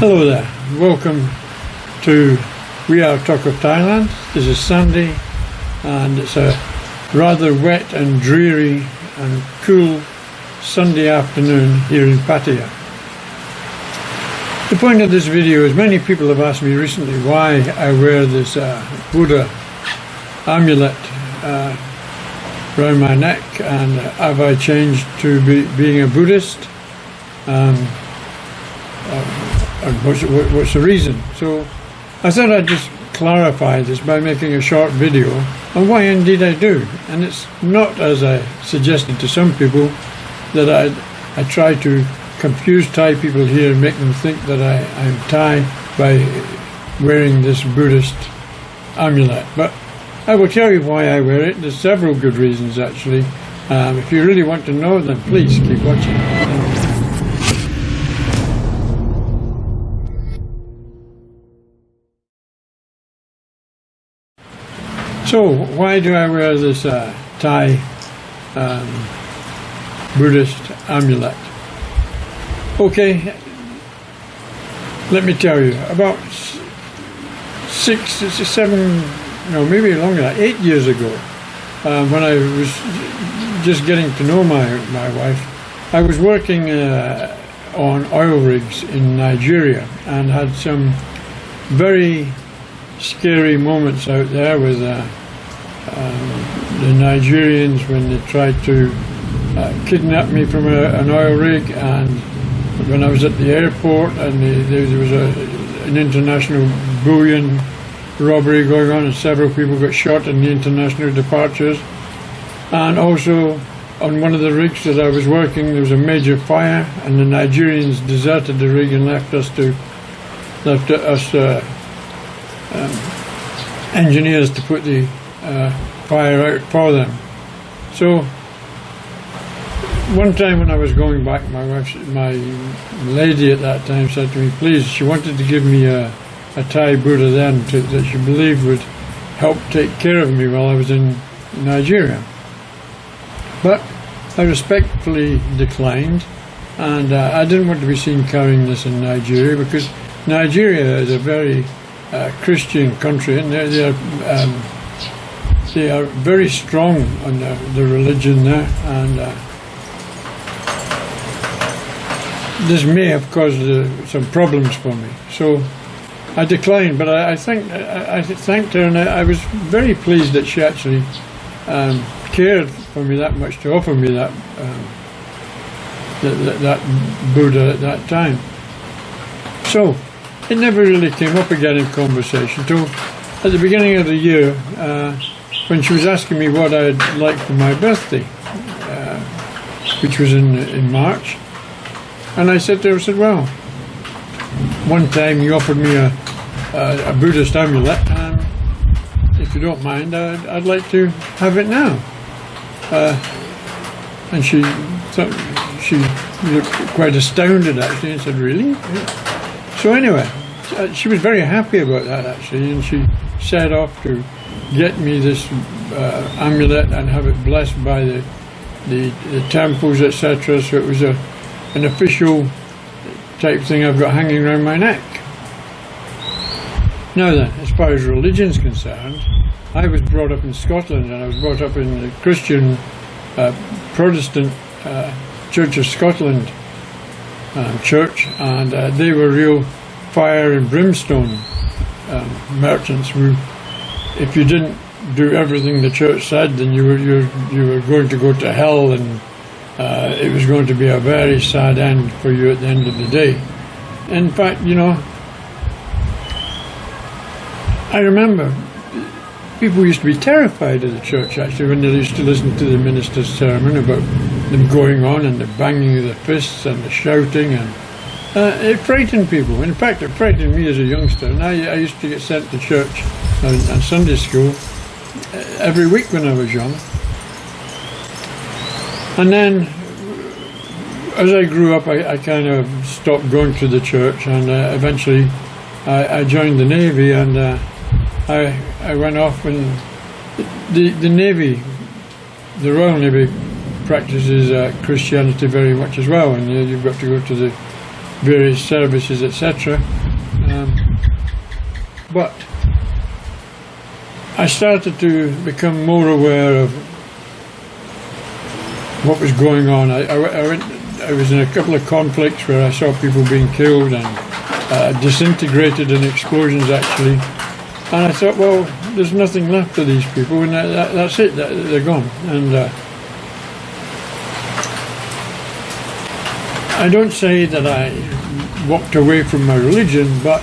Hello there, welcome to We Are Talk of Thailand. This is Sunday and it's a rather wet and dreary and cool Sunday afternoon here in Pattaya. The point of this video is many people have asked me recently why I wear this Buddha Ammulet around my neck, and have I changed to being a Buddhist? What's the reason? So I thought I'd just clarify this by making a short video on why indeed I do. And it's not, as I suggested to some people, that I try to confuse Thai people here and make them think that I'm Thai by wearing this Buddhist amulet. But I will tell you why I wear it. There's several good reasons actually. If you really want to know, then please keep watching. So, why do I wear this Thai Buddhist amulet? Okay, let me tell you, about 8 years ago, when I was just getting to know my wife, I was working on oil rigs in Nigeria and had some very scary moments out there with the Nigerians when they tried to kidnap me from an oil rig, and when I was at the airport and there was an international bullion robbery going on and several people got shot in the international departures. And also on one of the rigs that I was working there was a major fire and the Nigerians deserted the rig and left us engineers to put the fire out for them. So one time when I was going back, my lady at that time said to me, please, she wanted to give me a Thai Buddha then that she believed would help take care of me while I was in Nigeria. But I respectfully declined, and I didn't want to be seen carrying this in Nigeria, because Nigeria is a very Christian country, and they are very strong on the religion there, and this may have caused some problems for me. So I declined, but I thanked her, and I was very pleased that she actually cared for me that much to offer me that Buddha at that time. So it never really came up again in conversation till at the beginning of the year, when she was asking me what I'd like for my birthday, which was in March. And I said to her, well, one time you offered me a Buddhist amulet, and if you don't mind, I'd like to have it now. And she looked quite astounded actually and said, really? So anyway, she was very happy about that actually, and she set off to get me this amulet and have it blessed by the temples, etc. So it was an official type thing I've got hanging around my neck. Now then, as far as religion's concerned, I was brought up in Scotland, and I was brought up in the Christian Protestant Church of Scotland church, and they were real fire and brimstone merchants who, if you didn't do everything the church said, then you were going to go to hell, and it was going to be a very sad end for you at the end of the day. In fact, I remember people used to be terrified of the church actually when they used to listen to the minister's sermon about them going on and the banging of the fists and the shouting, and it frightened people. In fact, it frightened me as a youngster, and I used to get sent to church and Sunday school every week when I was young. And then as I grew up, I kind of stopped going to the church, and eventually I joined the Navy, and I went off, and the Navy, the Royal Navy, practices Christianity very much as well, and you've got to go to the various services, etc. But I started to become more aware of what was going on. I was in a couple of conflicts where I saw people being killed and disintegrated in explosions, actually. And I thought, well, there's nothing left of these people, and that's it, they're gone. And I don't say that I walked away from my religion, but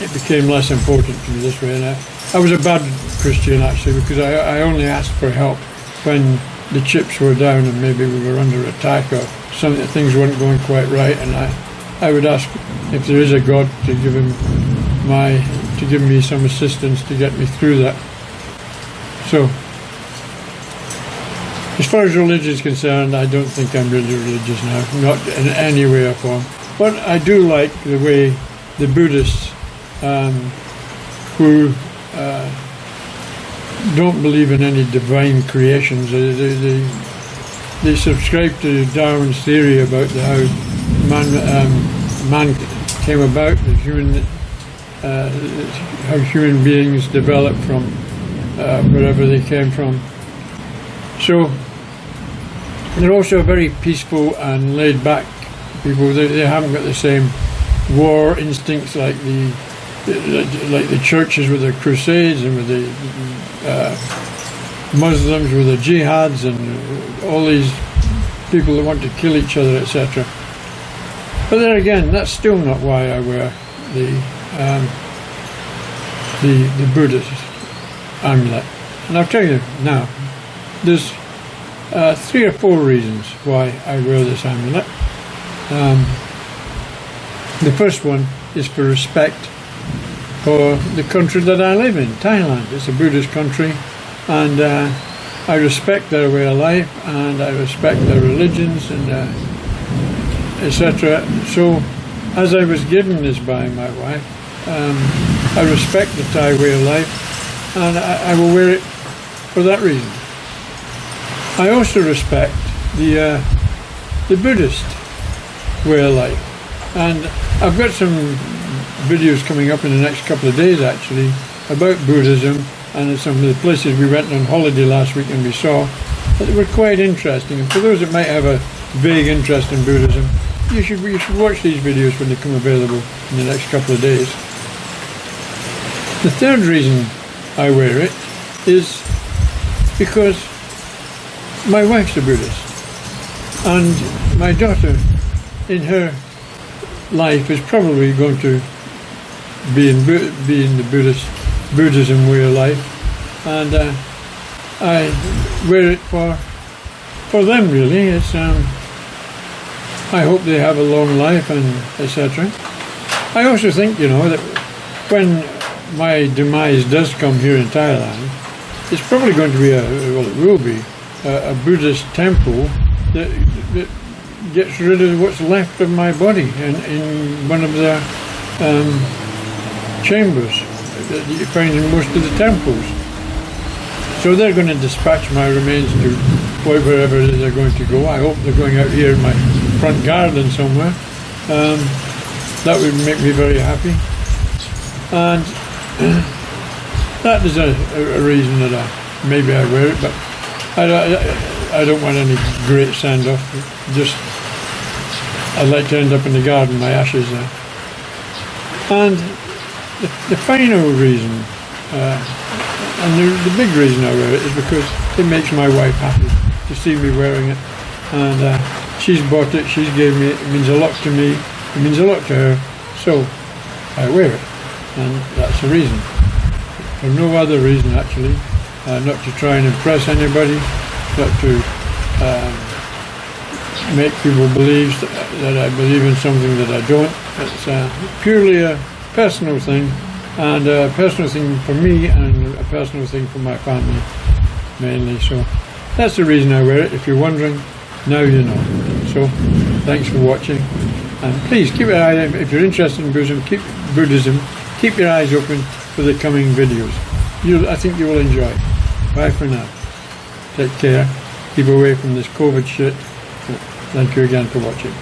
it became less important to me this way. And I was a bad Christian, actually, because I only asked for help when the chips were down and maybe we were under attack or things weren't going quite right, and I would ask if there is a God to give me some assistance to get me through that. So, as far as religion is concerned, I don't think I'm really religious now, not in any way or form. But I do like the way the Buddhists who don't believe in any divine creations, they subscribe to Darwin's theory about how man came about, how human beings developed from wherever they came from. So they're also very peaceful and laid back people. They haven't got the same war instincts like the churches with their crusades and with the Muslims with the jihads and all these people that want to kill each other, etc. But then again, that's still not why I wear the Buddhist amulet. And I'll tell you now, there's 3 or 4 reasons why I wear this amulet. The first one is for respect for the country that I live in, Thailand. It's a Buddhist country, and I respect their way of life, and I respect their religions, and etc. So, as I was given this by my wife, I respect the Thai way of life, and I will wear it for that reason. I also respect the Buddhist way of life, and I've got some videos coming up in the next couple of days, actually, about Buddhism and some of the places we went on holiday last week and we saw that were quite interesting. And for those that might have a vague interest in Buddhism, you should watch these videos when they come available in the next couple of days. The third reason I wear it is because my wife's a Buddhist, and my daughter in her life is probably going to be in the Buddhism way of life, and I wear it for them, really. It's I hope they have a long life, and etc. I also think, that when my demise does come here in Thailand, it's probably going to be it will be a Buddhist temple that gets rid of what's left of my body in one of their chambers that you find in most of the temples. So they're going to dispatch my remains to wherever it is they're going to go. I hope they're going out here in my front garden somewhere. That would make me very happy. And that is a reason that maybe I wear it, but I don't want any great send-off. Just I'd like to end up in the garden, my ashes there. And the final reason, and the big reason I wear it, is because it makes my wife happy to see me wearing it. And she's bought it, she's gave me it, it means a lot to me, it means a lot to her, so I wear it. And that's the reason. For no other reason, actually. Not to try and impress anybody, not to make people believe that I believe in something that I don't. It's purely a personal thing, and a personal thing for me and a personal thing for my family, mainly. So that's the reason I wear it. If you're wondering, now you know. So thanks for watching, and please keep your eye, if you're interested in Buddhism, keep your eyes open for the coming videos. I think you will enjoy it. Bye for now. Take care. Keep away from this COVID shit. Thank you again for watching.